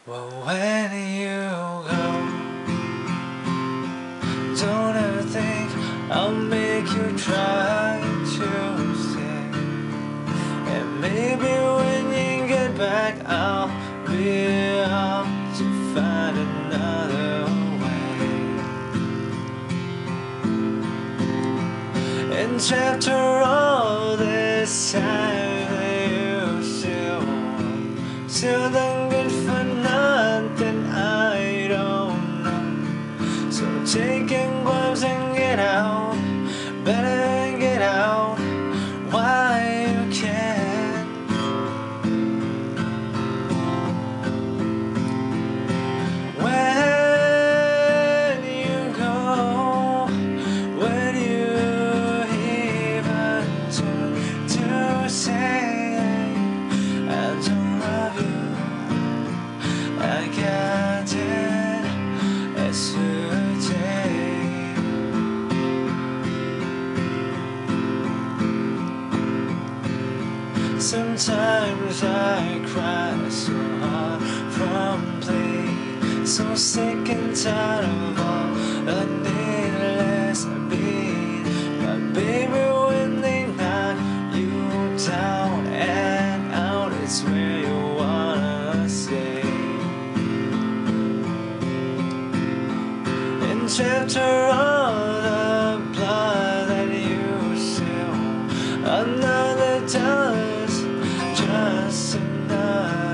Well, when you go, don't ever think I'll make you try to stay. And maybe when you get back, I'll be able to find another way. And after all this time that you still done good for nothing, I don't know. So take your gloves and get out, better get out while you can. When you go, when you even turn to say I don't love you, I got it yesterday. Sometimes I cry so hard from pain, so sick and tired of all the needless beat. But baby, when they knock you down and out, it's where you wanna stay. And after all the blood that you spill, another does just another